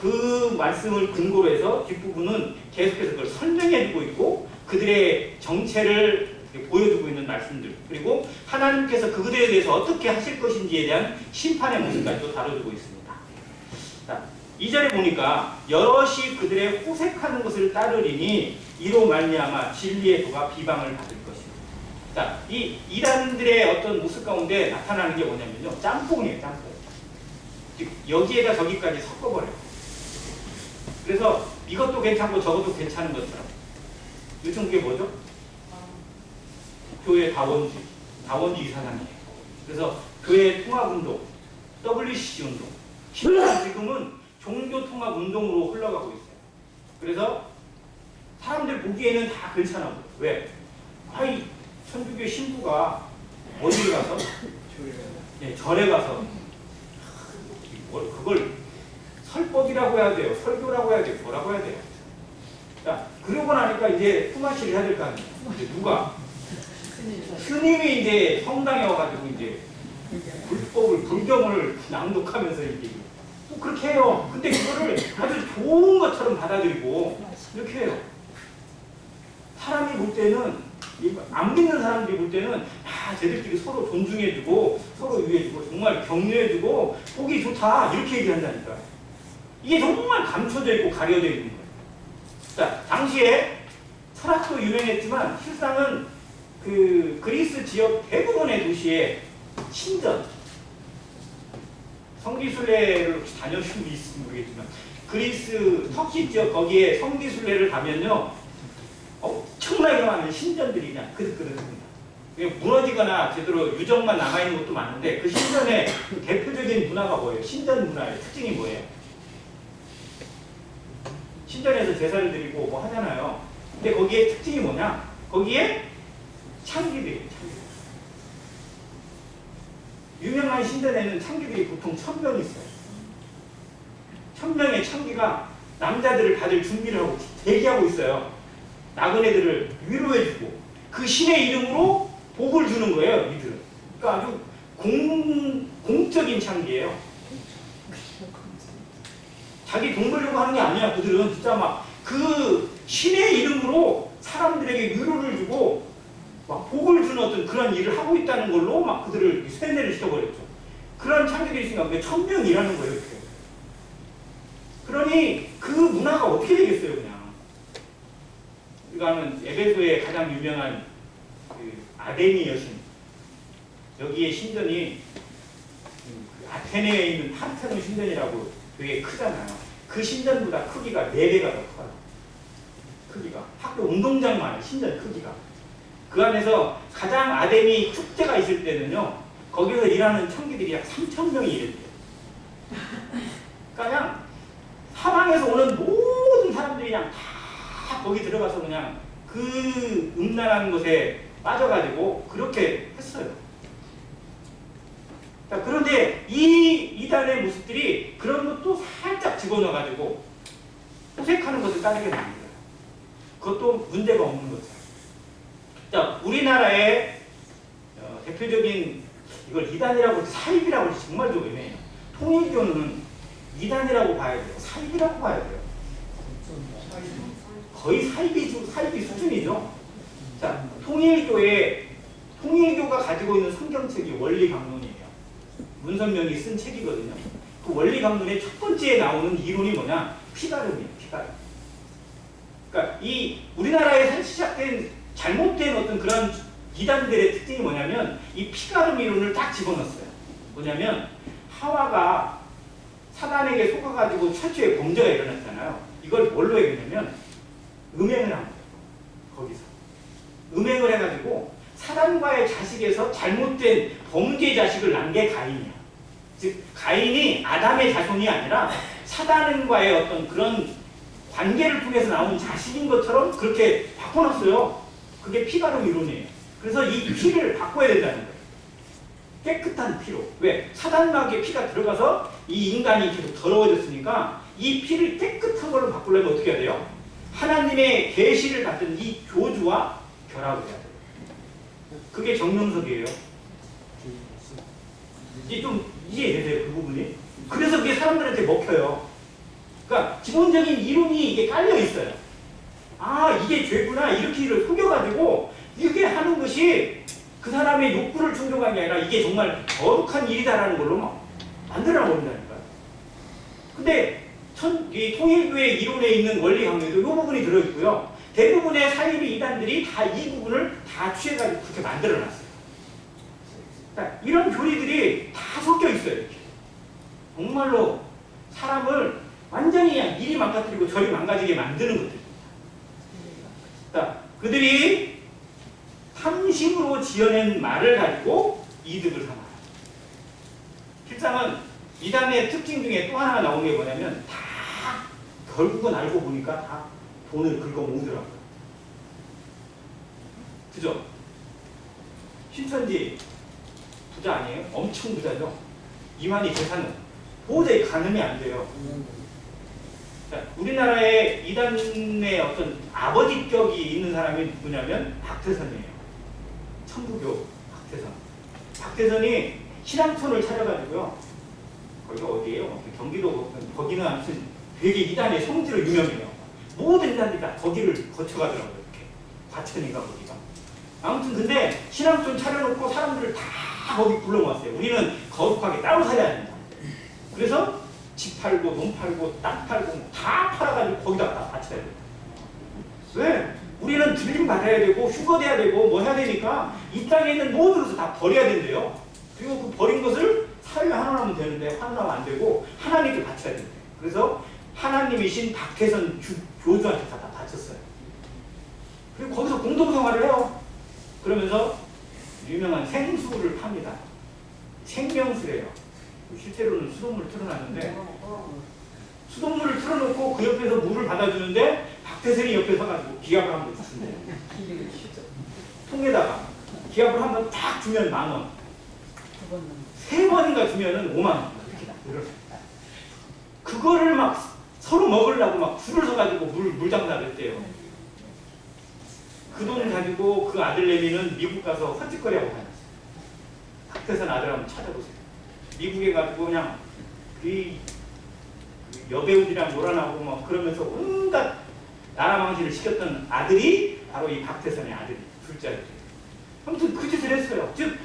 그 말씀을 근거로 해서 뒷부분은 계속해서 그걸 설명해주고 있고 그들의 정체를 보여주고 있는 말씀들, 그리고 하나님께서 그들에 대해서 어떻게 하실 것인지에 대한 심판의 모습까지도 다뤄주고 있습니다. 자, 2절에 보니까 여럿이 그들의 호색하는 것을 따르리니 이로 말미암아 진리의 도가 비방을 받을 것입니다. 자, 이 이단들의 어떤 모습 가운데 나타나는 게 뭐냐면요, 짬뽕이에요, 짬뽕. 즉 여기에다 저기까지 섞어버려요. 그래서 이것도 괜찮고 저것도 괜찮은 것처럼. 요즘 그게 뭐죠? 교회 다원주의 사상이에요. 그래서 교회 통합운동, WCC 운동, 지금은 종교 통합 운동으로 흘러가고 있어요. 그래서 사람들 보기에는 다 괜찮아 보여요. 왜? 아이 천주교 신부가 어디에 가서? 네, 절에 가서 그걸 설법이라고 해야 돼요, 설교라고 해야 돼요, 뭐라고 해야 돼요. 자, 그러고 나니까 이제 품앗이를 해야 될 거 아니에요. 이제 누가? 스님이 이제 성당에 와가지고 이제 불경을 낭독하면서 이제 또 그렇게 해요. 근데 그거를 아주 좋은 것처럼 받아들이고 이렇게 해요. 사람이 볼 때는, 안 믿는 사람들이 볼 때는 쟤들끼리 서로 존중해주고 서로 위해주고 정말 격려해주고 보기 좋다 이렇게 얘기한다니까. 이게 정말 감춰져 있고 가려져 있는 거예요. 자, 당시에 철학도 유명했지만 실상은 그 그리스 지역 대부분의 도시에 신전, 성지순례를 혹시 다녀오신 분이 있을지 모르겠지만 그리스 터키 지역 거기에 성지순례를 가면요 엄청나게 많은 신전들이 그냥 그득그득합니다. 무너지거나 제대로 유적만 남아있는 것도 많은데 그 신전의 대표적인 문화가 뭐예요? 신전 문화의 특징이 뭐예요? 신전에서 제사를 드리고 뭐 하잖아요. 근데 거기에 특징이 뭐냐? 거기에 창기들이 유명한 신전에는 창기들이 보통 1000명 있어요. 천명의 천기가 남자들을 받을 준비를 하고 대기하고 있어요. 나그네들을 위로해주고 그 신의 이름으로 복을 주는 거예요. 이들은. 그러니까 아주 공적인 창기예요. 자기 돈 벌려고 하는 게 아니야. 그들은 진짜 막 그 신의 이름으로 사람들에게 위로를 주고 막 복을 주는 어떤 그런 일을 하고 있다는 걸로 막 그들을 세뇌를 시켜버렸죠. 그런 창기들이 있으니까 왜 천명이라는 거예요. 이렇게. 그러니 그 문화가 어떻게 되겠어요, 그냥. 이거는 에베소의 가장 유명한 그 아데미 여신. 여기에 신전이 아테네에 있는 파르테논 신전이라고 되게 크잖아요. 그 신전보다 크기가 4배가 더 커요. 크기가. 학교 운동장만 신전 크기가. 그 안에서 가장 아데미 축제가 있을 때는요. 거기서 일하는 청기들이 약 3,000명이 일했대요. 그러니까 그냥 사방에서 오는 모든 사람들이 그냥 다 거기 들어가서 그냥 그 음란한 곳에 빠져가지고 그렇게 했어요. 자, 그런데 이 이단의 모습들이 그런 것도 살짝 집어넣어가지고 호색하는 것을 따르게 됩니다. 그것도 문제가 없는 거죠. 자, 우리나라의 대표적인 이걸 이단이라고 사입이라고 할지 정말 좀 애매해요. 통일교는 이단이라고 봐야 돼요. 사입이라고 봐야 돼요. 거의 사입이 수준이죠. 자, 통일교가 가지고 있는 성경책이 원리강론이에요. 문선명이 쓴 책이거든요. 그 원리강론의 첫 번째에 나오는 이론이 뭐냐? 피가름이에요. 피가름. 그러니까 이 우리나라에서 시작된 잘못된 어떤 그런 이단들의 특징이 뭐냐면 이 피가름 이론을 딱 집어넣었어요. 뭐냐면 하와가 사단에게 속아가지고 최초의 범죄가 일어났잖아요. 이걸 뭘로 해결하냐면 음행을 한 거예요. 거기서 음행을 해가지고 사단과의 자식에서 잘못된 범죄 자식을 낳은 게 가인이야. 즉 가인이 아담의 자손이 아니라 사단과의 어떤 그런 관계를 통해서 나온 자식인 것처럼 그렇게 바꿔놨어요. 그게 피가름 이론이에요. 그래서 이 피를 바꿔야 된다는 거예요. 깨끗한 피로. 왜? 사단마귀의 피가 들어가서 이 인간이 계속 더러워졌으니까 이 피를 깨끗한 걸로 바꾸려면 어떻게 해야 돼요? 하나님의 계시를 받은 이 교주와 결합을 해야 돼요. 그게 정명석이에요. 이게 좀 이해되세요? 그 부분이? 그래서 그게 사람들한테 먹혀요. 그러니까 기본적인 이론이 이게 깔려 있어요. 아, 이게 죄구나. 이렇게를 속여가지고 이렇게 하는 것이 그 사람의 욕구를 충족한 게 아니라 이게 정말 거룩한 일이다라는 걸로 막 만들어 버린다니까요. 근데 이 통일교의 이론에 있는 원리 강론에도 이 부분이 들어있고요. 대부분의 사이비 이단들이 다 이 부분을 다 취해가지고 그렇게 만들어 놨어요. 그러니까 이런 교리들이 다 섞여 있어요. 이렇게. 정말로 사람을 완전히 그냥 이리 망가뜨리고 저리 망가지게 만드는 것들입니다. 그러니까 그들이 탐심으로 지어낸 말을 가지고 이득을 삼아요. 실상은 이단의 특징 중에 또 하나가 나온 게 뭐냐면 다 결국은 알고 보니까 다 돈을 긁어 모으더라고요. 그죠? 신천지 부자 아니에요? 엄청 부자죠? 이만희 재산은 도저히 가늠이 안 돼요. 자, 우리나라의 이단의 어떤 아버지격이 있는 사람이 누구냐면 박태선이에요. 천부교 박태선. 박태선이 신앙촌을 차려가지고요. 거기가 어디예요? 경기도 거기는 아무튼 되게 이단의 성지로 유명해요. 모든 이단들이 다 거기를 거쳐가더라고요. 이렇게 과천인가 거기가. 아무튼 근데 신앙촌 차려놓고 사람들을 다 거기 불러모았어요. 우리는 거룩하게 따로 살아야 된다. 그래서 집 팔고 돈 팔고 땅 팔고 다 팔아가지고 거기다 다 바쳐야 돼요. 왜? 우리는 들림 받아야 되고 휴거돼야 되고 뭐 해야 되니까 이 땅에 있는 모든 것을 다 버려야 된대요. 그리고 그 버린 것을 사회에 환원하면 되는데 환원하면 안 되고 하나님께 바쳐야 된대요. 그래서 하나님이신 박태선 교주한테 다 바쳤어요. 그리고 거기서 공동생활을 해요. 그러면서 유명한 생수를 팝니다. 생명수래요. 실제로는 수돗물을 틀어놨는데 수돗물을 틀어놓고 그 옆에서 물을 받아주는데 박태선이 옆에 서가지고 기합을 한번 주신대요. 통에다가 기합을 한번 딱 주면 10,000원. 3번인가 주면은 50,000원. 이렇게 다 늘어요. 그거를 막 서로 먹으려고 막 줄을 서가지고 물 장사를 했대요. 그 돈 가지고 그 아들내미는 미국 가서 헛짓거리하고 다녔어요. 박태선 아들 한번 찾아보세요. 미국에 가지고 그냥 그 여배우들이랑 놀아나고 막 그러면서 온갖 나라 망신을 시켰던 아들이 바로 이 박태선의 아들이 둘째 아들이에요. 아무튼 그 짓을 했어요. 즉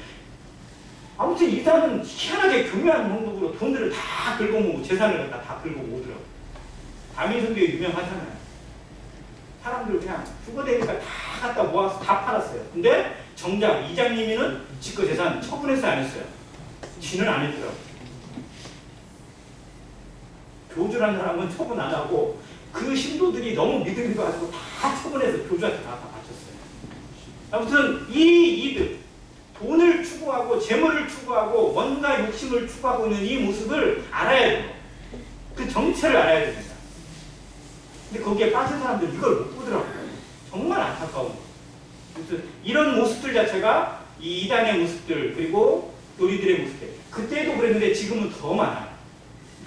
아무튼 이 사람은 희한하게 교묘한 방법으로 돈들을 다 긁어모으고 재산을 갖다 다 긁어모으더라고요. 다민선교회 유명하잖아요. 사람들 그냥 휴거되니까 다 갖다 모아서 다 팔았어요. 근데 정작 이장님이는 지거 재산 처분해서 안 했어요. 지는 안 했더라고요. 교주라는 사람은 처분 안 하고 그 신도들이 너무 믿음이 가지고 다 처분해서 교주한테 다 바쳤어요. 아무튼 이 이들 돈을 추구하고 재물을 추구하고 뭔가 욕심을 추구하고 있는 이 모습을 알아야 돼요. 그 정체를 알아야 됩니다. 근데 거기에 빠진 사람들 이걸 못 보더라고요. 정말 안타까운 거예요. 그래서 이런 모습들 자체가 이 이단의 모습들 그리고 교리들의 모습들 그때도 그랬는데 지금은 더 많아요.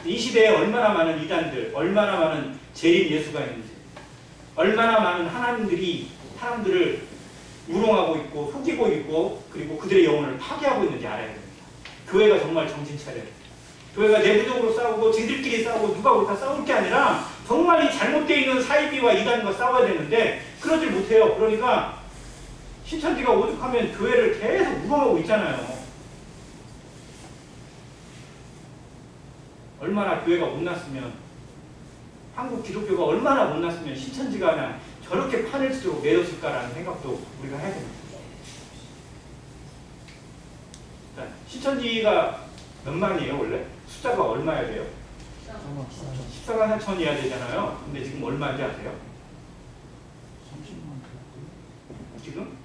이 시대에 얼마나 많은 이단들, 얼마나 많은 재림 예수가 있는지, 얼마나 많은 하나님들이 사람들을 우롱하고 있고 속이고 있고 그리고 그들의 영혼을 파괴하고 있는지 알아야 됩니다. 교회가 정말 정신 차려요. 교회가 내부적으로 싸우고 지들끼리 싸우고 누가 옳다 싸울 게 아니라 정말 이 잘못되어 있는 사이비와 이단과 싸워야 되는데 그러질 못해요. 그러니까 신천지가 오죽하면 교회를 계속 우롱하고 있잖아요. 얼마나 교회가 못났으면 한국 기독교가 얼마나 못났으면 신천지가 그냥 저렇게 판을 치도록 내렸을까라는 생각도 우리가 해야 됩니다. 자, 신천지가 몇 만이에요 원래? 숫자가 얼마야 돼요? 14만 4천이어야 되잖아요. 근데 지금 얼마인지 아세요? 30만 지금?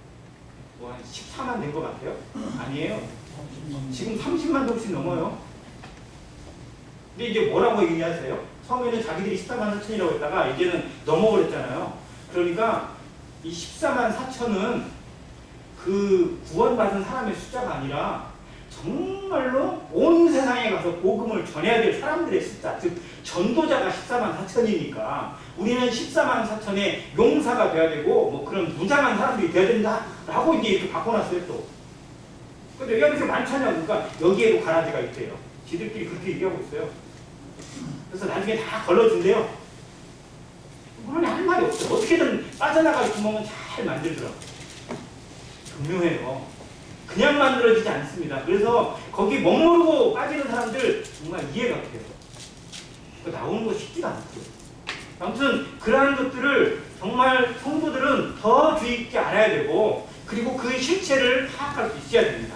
뭐 한 14만 된 것 같아요? 아니에요. 지금 30만 동씩 넘어요. 근데 이제 뭐라고 얘기하세요? 처음에는 자기들이 14만 4천이라고 했다가 이제는 넘어버렸잖아요. 그러니까 이 14만 4천은 그 구원받은 사람의 숫자가 아니라 정말로 온 세상에 가서 복음을 전해야 될 사람들의 숫자, 즉 전도자가 14만 4천이니까 우리는 14만 4천의 용사가 돼야 되고 뭐 그런 무장한 사람들이 돼야 된다라고 이제 이렇게 바꿔놨어요 또. 근데 여기가 그렇게 많잖아요. 그러니까 여기에도 가라지가 있대요. 지들끼리 그렇게 얘기하고 있어요. 그래서 나중에 다 걸러준대요. 그러니 할 말이 없어요. 어떻게든 빠져나갈 구멍은 잘 만들더라고요. 교묘해요. 그냥 만들어지지 않습니다. 그래서 거기 멋모르고 빠지는 사람들 정말 이해가 돼요. 나오는 거 쉽지가 않고요. 아무튼 그러한 것들을 정말 성도들은 더 주의 깊게 알아야 되고 그리고 그 실체를 파악할 수 있어야 됩니다.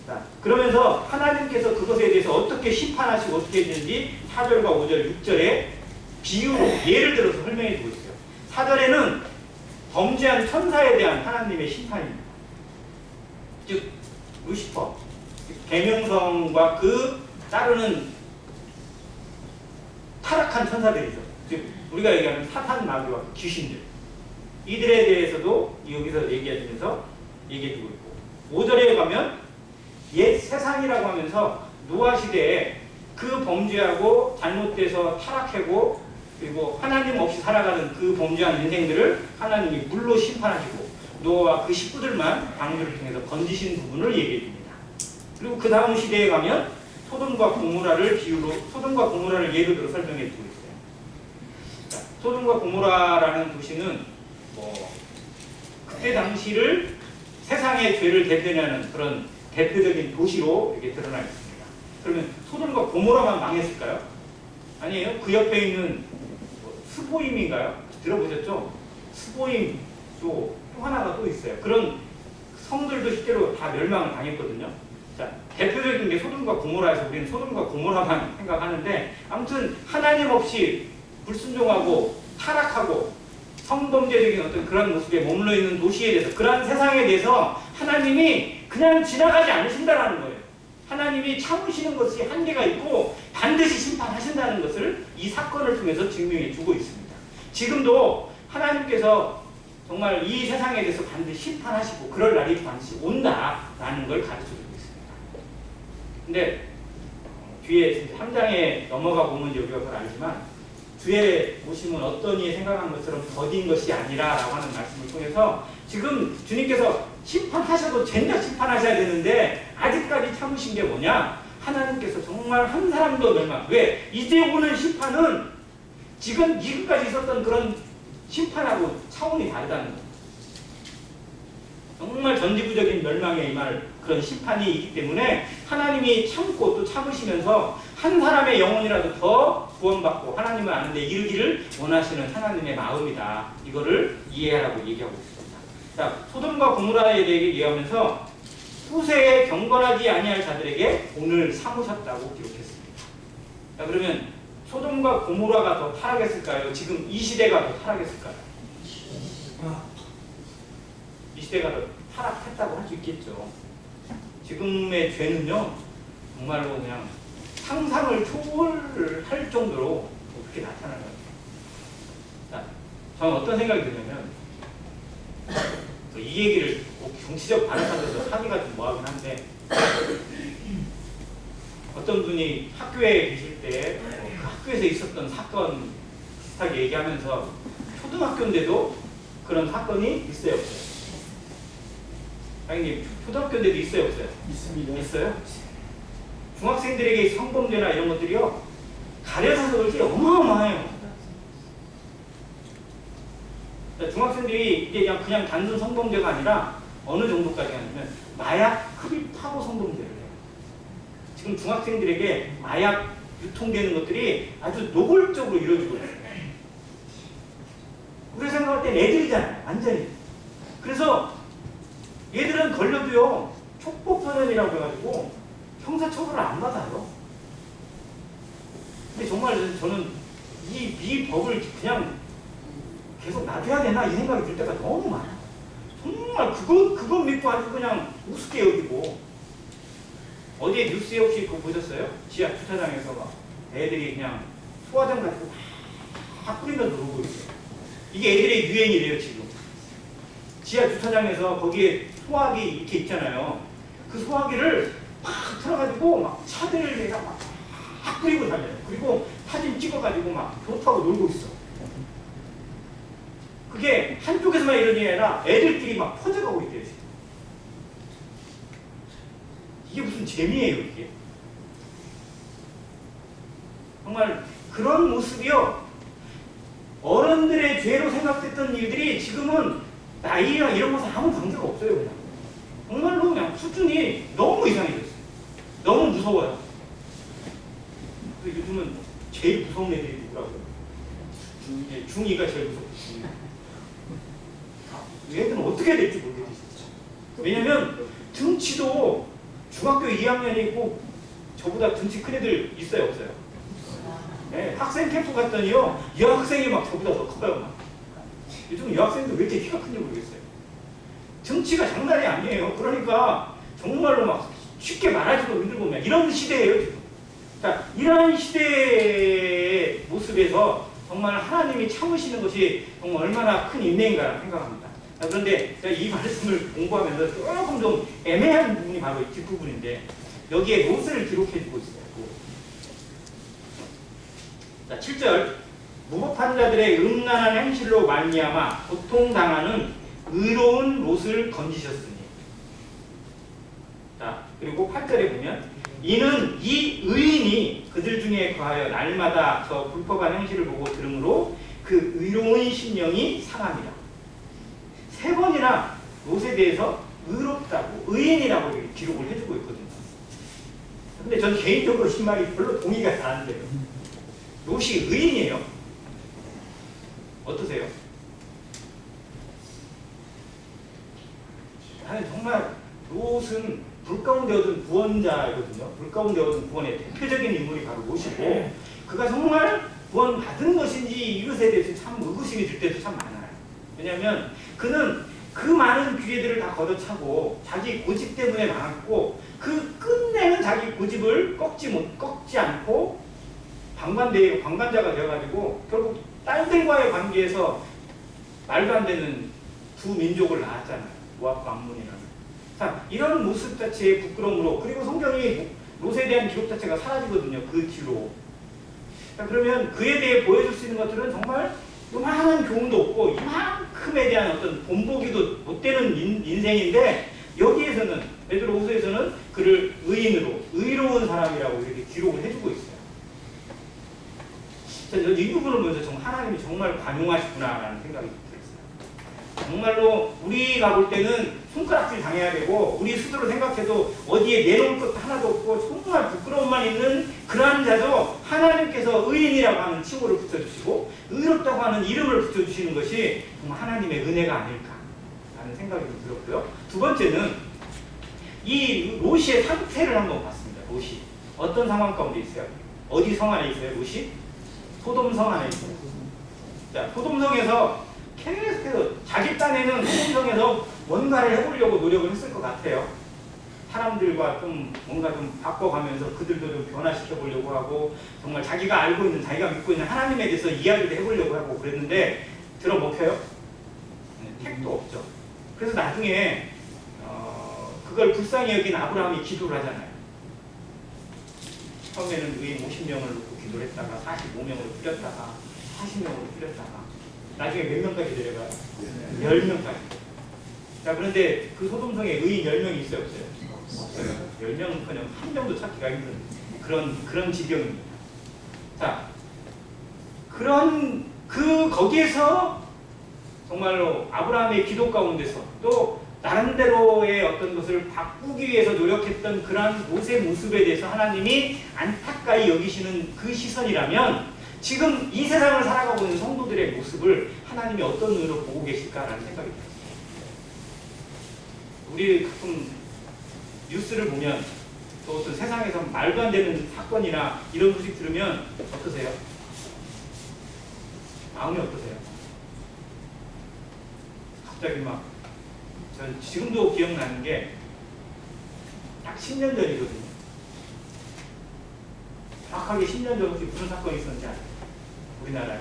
자, 그러면서 하나님께서 그것에 대해서 어떻게 심판하시고 어떻게 했는지 4절과 5절, 6절에 비유로 예를 들어서 설명해 주고 있어요. 4절에는 범죄한 천사에 대한 하나님의 심판입니다. 즉 루시퍼, 계명성과 그 따르는 타락한 천사들이죠. 즉 우리가 얘기하는 사탄 마귀와 귀신들 이들에 대해서도 여기서 얘기하면서 얘기해주고 있고 5절에 가면 옛 세상이라고 하면서 노아 시대에 그 범죄하고 잘못돼서 타락하고 그리고 하나님 없이 살아가는 그 범죄한 인생들을 하나님이 물로 심판하시고 노아와 그 식구들만 방주를 통해서 건지신 부분을 얘기해 줍니다. 그리고 그 다음 시대에 가면 소돔과 고모라를 비유로 소돔과 고모라를 예로 들어 설명해 주고 있어요. 자, 소돔과 고모라라는 도시는 뭐 그때 당시를 세상의 죄를 대표하는 그런 대표적인 도시로 이렇게 드러나 있습니다. 그러면 소돔과 고모라만 망했을까요? 아니에요. 그 옆에 있는 스보임인가요? 들어보셨죠? 스보임 또 하나가 또 있어요. 그런 성들도 실제로 다 멸망을 당했거든요. 자, 대표적인 게 소돔과 고모라에서 우리는 소돔과 고모라만 생각하는데 아무튼 하나님 없이 불순종하고 타락하고 성범죄적인 어떤 그런 모습에 머물러 있는 도시에 대해서 그런 세상에 대해서 하나님이 그냥 지나가지 않으신다라는 거예요. 하나님이 참으시는 것이 한계가 있고 반드시 심판하신다는 것을 이 사건을 통해서 증명해 주고 있습니다. 지금도 하나님께서 정말 이 세상에 대해서 반드시 심판하시고 그럴 날이 반드시 온다라는 걸 가르쳐주고 있습니다. 근데 뒤에 3장에 넘어가 보면 우리가 그걸 알지만 뒤에 보시면 어떤 이에 생각한 것처럼 더딘 것이 아니라라고 하는 말씀을 통해서 지금 주님께서 심판하셔도 젠장 심판하셔야 되는데 아직까지 참으신 게 뭐냐? 하나님께서 정말 한 사람도 멸망. 왜? 이제 오는 심판은 지금까지 있었던 그런 심판하고 차원이 다르다는 거예요. 정말 전지구적인 멸망에 임할 그런 심판이 있기 때문에 하나님이 참고 또 참으시면서 한 사람의 영혼이라도 더 구원받고 하나님을 아는 데 이르기를 원하시는 하나님의 마음이다. 이거를 이해하라고 얘기하고 있습니다. 자, 소돔과 고모라에 대해 얘기하면서 후세에 경건하지 아니할 자들에게 오늘 삼으셨다고 기록했습니다. 자, 그러면 소돔과 고모라가 더 타락했을까요? 지금 이 시대가 더 타락했을까요? 이 시대가 더 타락했다고 할 수 있겠죠. 지금의 죄는요, 정말로 그냥 상상을 초월할 정도로 그렇게 나타나는 거예요. 자, 저는 어떤 생각이 드냐면, 이 얘기를 꼭 정치적 발언하면서 하기가 좀 뭐하긴 한데, 어떤 분이 학교에 계실 때 그 학교에서 있었던 사건 비슷하게 얘기하면서 초등학교인데도 그런 사건이 있어요, 없어요? 아니, 초등학교인데도 있어요, 없어요? 있습니다. 있어요? 중학생들에게 성범죄나 이런 것들이요, 가려서 그렇지 어마어마해요. 중학생들이 이게 그냥 단순 성범죄가 아니라 어느 정도까지 하냐면 마약 흡입하고 성범죄를 해요. 지금 중학생들에게 마약 유통되는 것들이 아주 노골적으로 이루어지고 있어요. 우리 생각할 땐 애들이잖아요, 완전히. 그래서 얘들은 걸려도요, 촉법소년이라고 해가지고 형사처벌을 안 받아요. 근데 정말 저는 이 법을 그냥 계속 놔둬야 되나 이 생각이 들 때가 너무 많아요. 정말 그거 믿고 아주 그냥 우습게 여기고. 어제 뉴스에 혹시 그거 보셨어요? 지하 주차장에서 막 애들이 그냥 소화장 가지고 막 뿌리면서 놀고 있어요. 이게 애들의 유행이래요, 지금. 지하 주차장에서 거기에 소화기 이렇게 있잖아요. 그 소화기를 막 틀어가지고 막 차들에다 막 뿌리고 다녀요. 그리고 사진 찍어가지고 막 좋다고 놀고 있어. 그게 한쪽에서만 이런 게 아니라 애들끼리 막 퍼져가고 있대요, 지금. 이게 무슨 재미예요, 이게? 정말 그런 모습이요, 어른들의 죄로 생각됐던 일들이 지금은 나이랑 이런 것은 아무 관계가 없어요, 그냥. 정말로 그냥 수준이 너무 이상해졌어요. 너무 무서워요. 요즘은 제일 무서운 애들이 누구라고요? 중2가 제일 무섭고. 얘들은 어떻게 해야 될지 모르겠어요. 왜냐면 등치도 중학교 2학년이고 저보다 등치 큰 애들 있어요, 없어요? 네, 학생 캠프 갔더니요, 여학생이 막 저보다 더 커요. 막. 요즘 여학생들 왜 이렇게 키가 큰지 모르겠어요. 등치가 장난이 아니에요. 그러니까 정말로 막 쉽게 말하지도 힘들고 이런 시대예요, 지금. 자, 이런 시대의 모습에서 정말 하나님이 참으시는 것이 정말 얼마나 큰 인내인가 생각합니다. 자, 그런데 제가 이 말씀을 공부하면서 조금 좀 애매한 부분이 바로 이 뒷부분인데, 여기에 롯을 기록해주고 있어요. 자, 7절. 무법한 자들의 음란한 행실로 말미암아 고통당하는 의로운 롯을 건지셨으니. 자, 그리고 8절에 보면 이는 이 의인이 그들 중에 거하여 날마다 저 불법한 행실을 보고 들으므로 그 의로운 심령이 상합니다. 3번이나 롯에 대해서 의롭다고, 의인이라고 기록을 해주고 있거든요. 근데 전 개인적으로 이 말이 별로 동의가 잘 안 돼요. 롯이 의인이에요? 어떠세요? 나는 정말 롯은 불 가운데 얻은 구원자거든요. 불 가운데 얻은 구원의 대표적인 인물이 바로 롯이고, 그가 정말 구원 받은 것인지 이것에 대해서 참 의구심이 들 때도 참 많아요. 왜냐하면 그는 그 많은 기회들을 다 걷어차고 자기 고집 때문에 망했고, 그 끝내는 자기 고집을 꺾지 않고 방관자가 되어가지고 결국 딸들과의 관계에서 말도 안 되는 두 민족을 낳았잖아요. 모압과 암몬이라는. 자, 이런 모습 자체의 부끄러움으로, 그리고 성경이 롯에 대한 기록 자체가 사라지거든요. 그 뒤로. 자, 그러면 그에 대해 보여줄 수 있는 것들은 정말 요만한 교훈도 없고 이만큼에 대한 어떤 본보기도 못 되는 인생인데, 여기에서는 베드로후서에서는 그를 의인으로, 의로운 사람이라고 이렇게 기록을 해주고 있어요. 저는 이 부분을 보면서 정말 하나님이 정말 관용하시구나라는 생각이 들었어요. 정말로 우리가 볼 때는 손가락질 당해야 되고, 우리 스스로 생각해도 어디에 내놓을 것도 하나도 없고 정말 부끄러움만 있는 그러한 자도 하나님께서 의인이라고 하는 칭호를 붙여주시고 의롭다고 하는 이름을 붙여주시는 것이 정말 하나님의 은혜가 아닐까라는 생각이 좀 들었고요. 두 번째는 이 롯의 상태를 한번 봤습니다. 롯이 어떤 상황 가운데 있어요? 어디 성 안에 있어요? 롯이? 소돔성 안에 있어요. 자, 소돔성에서 계속해서 자기 딴에는 소돔성에서 뭔가를 해보려고 노력을 했을 것 같아요. 사람들과 좀 뭔가 좀 바꿔가면서 그들도 좀 변화시켜 보려고 하고, 정말 자기가 알고 있는, 자기가 믿고 있는 하나님에 대해서 이야기를 해보려고 하고 그랬는데 들어먹혀요? 네, 택도 없죠. 그래서 나중에 그걸 불쌍히 여긴 아브라함이 기도를 하잖아요. 처음에는 의인 50명을 놓고 기도를 했다가 45명으로 줄였다가 40명으로 줄였다가 나중에 몇 명까지 내려가요? 10명까지. 자, 그런데 그 소돔성에 의인 10명이 있어요, 없어요? 없어요. 10명은 그냥 한 명도 찾기가 힘든 그런 지경입니다. 자, 거기에서 정말로 아브라함의 기도 가운데서 또 나름대로의 어떤 것을 바꾸기 위해서 노력했던 그러한 롯의 모습에 대해서 하나님이 안타까이 여기시는 그 시선이라면, 지금 이 세상을 살아가고 있는 성도들의 모습을 하나님이 어떤 눈으로 보고 계실까라는 생각이 들었어요. 우리 가끔 뉴스를 보면 또 어떤 세상에서 말도 안 되는 사건이나 이런 소식 들으면 어떠세요? 마음이 어떠세요? 갑자기 막, 전 지금도 기억나는 게 딱 10년 전이거든요. 정확하게 10년 전 혹시 무슨 사건이 있었는지 아세요? 우리나라에.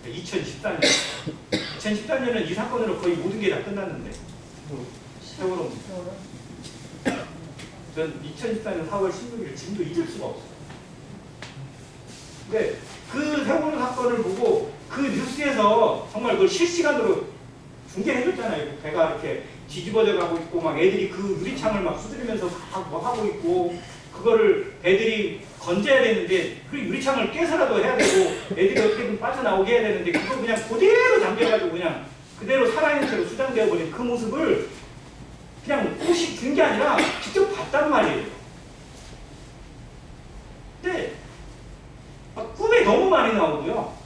2014년. 2014년은 이 사건으로 거의 모든 게 다 끝났는데. 세월호. 전 2014년 4월 16일 지금도 잊을 수가 없어요. 근데 그 세월호 사건을 보고 그 뉴스에서 정말 그걸 실시간으로 중계를 해줬잖아요. 배가 이렇게 뒤집어져 가고 있고, 막 애들이 그 유리창을 막 두드리면서 막 뭐 하고 있고, 그거를 애들이 건져야 되는데 그 유리창을 깨서라도 해야 되고, 애들이 어떻게든 빠져나오게 해야 되는데 그거 그냥 그대로 잠겨가지고 그냥 그대로 살아있는 채로 수장되어 버린 그 모습을 그냥 혹시 든 게 아니라 직접 봤단 말이에요. 근데 꿈에 너무 많이 나오고요.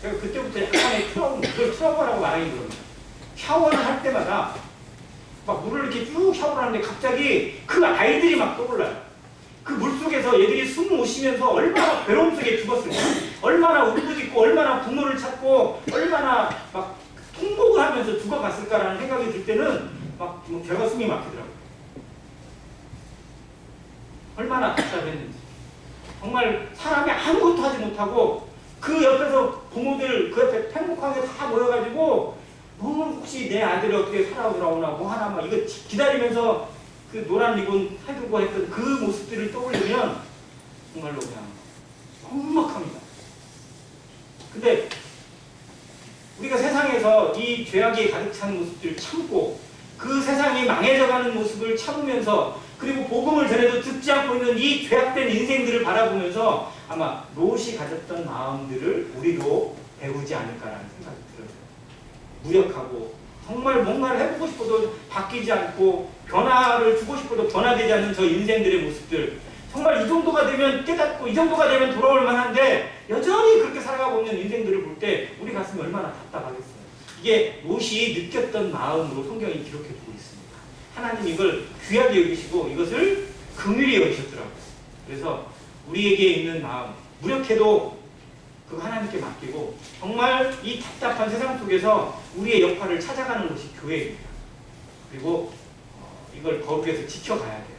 제가 그때부터 약간의 그걸 트라우마라고 말하기 그럽니다. 샤워를 할 때마다 막 물을 이렇게 쭉 샤워를 하는데 갑자기 그 아이들이 막 떠올라요. 그 물속에서 얘들이 숨 못 쉬면서 얼마나 괴로움 속에 죽었을까, 얼마나 울부짖고, 얼마나 부모를 찾고, 얼마나 막 통곡을 하면서 죽어갔을까라는 생각이 들 때는 막 제가 숨이 막히더라고요. 얼마나 답답했는지. 정말 사람이 아무것도 하지 못하고 그 옆에서 부모들 그 옆에 행복하게 다 모여가지고 뭐 혹시 내 아들이 어떻게 살아오나 뭐 하나 막 이거 기다리면서 그 노란 리본 해두고 했던 그 모습들을 떠올리면 정말로 그냥 먹먹합니다. 근데 우리가 세상에서 이 죄악이 가득 찬 모습들을 참고 그 세상이 망해져가는 모습을 참으면서, 그리고 복음을 전해도 듣지 않고 있는 이 죄악된 인생들을 바라보면서 아마 롯이 가졌던 마음들을 우리도 배우지 않을까라는 생각이 들어요. 무력하고 정말 뭔가를 해보고 싶어도 바뀌지 않고, 변화를 주고 싶어도 변화되지 않는 저 인생들의 모습들, 정말 이 정도가 되면 깨닫고 이 정도가 되면 돌아올 만한데 여전히 그렇게 살아가고 있는 인생들을 볼 때 우리 가슴이 얼마나 답답하겠어요. 이게 롯이 느꼈던 마음으로 성경이 기록해주고 있습니다. 하나님 이걸 귀하게 여기시고 이것을 긍휼히 여기셨더라고요. 그래서 우리에게 있는 마음, 무력해도 그 하나님께 맡기고 정말 이 답답한 세상 속에서 우리의 역할을 찾아가는 것이 교회입니다. 그리고 이걸 거룩해서 지켜가야 돼요.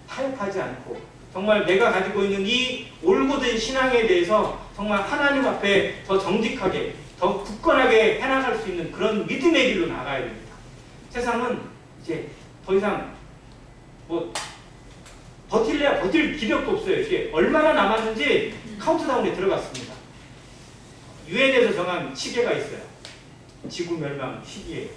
타협하지 않고 정말 내가 가지고 있는 이 올곧은 신앙에 대해서 정말 하나님 앞에 더 정직하게, 더 굳건하게 해나갈 수 있는 그런 믿음의 길로 나가야 됩니다. 세상은 이제 더 이상 뭐 버틸래야 버틸 기력도 없어요. 이게 얼마나 남았는지 카운트다운에 들어갔습니다. 유엔에서 정한 시계가 있어요. 지구 멸망 시기에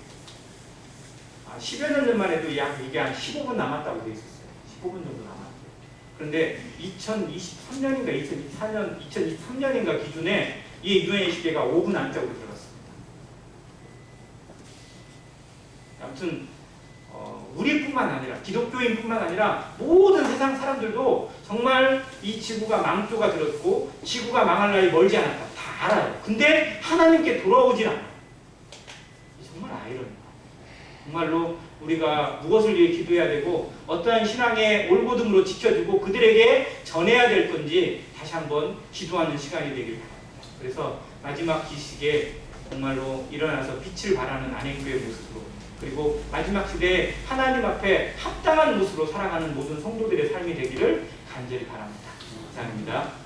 10여 년 전만 해도 약 이게 한 15분 남았다고 돼 있었어요. 15분 정도 남았대요. 그런데 2023년인가 2023년인가 기준에 이 유엔의 시계가 5분 안짝으로 들어갔습니다. 아무튼 우리뿐만 아니라 기독교인뿐만 아니라 모든 세상 사람들도 정말 이 지구가 망조가 들었고 지구가 망할 날이 멀지 않았다. 다 알아요. 근데 하나님께 돌아오질 않아요. 정말 아이러니해요. 정말로 우리가 무엇을 위해 기도해야 되고 어떠한 신앙의 올고등으로 지켜주고 그들에게 전해야 될 건지 다시 한번 기도하는 시간이 되길 바랍니다. 그래서 마지막 기식에 정말로 일어나서 빛을 발하는 안행교의 모습으로 그리고 마지막 시대에 하나님 앞에 합당한 모습으로 살아가는 모든 성도들의 삶이 되기를 간절히 바랍니다. 감사합니다.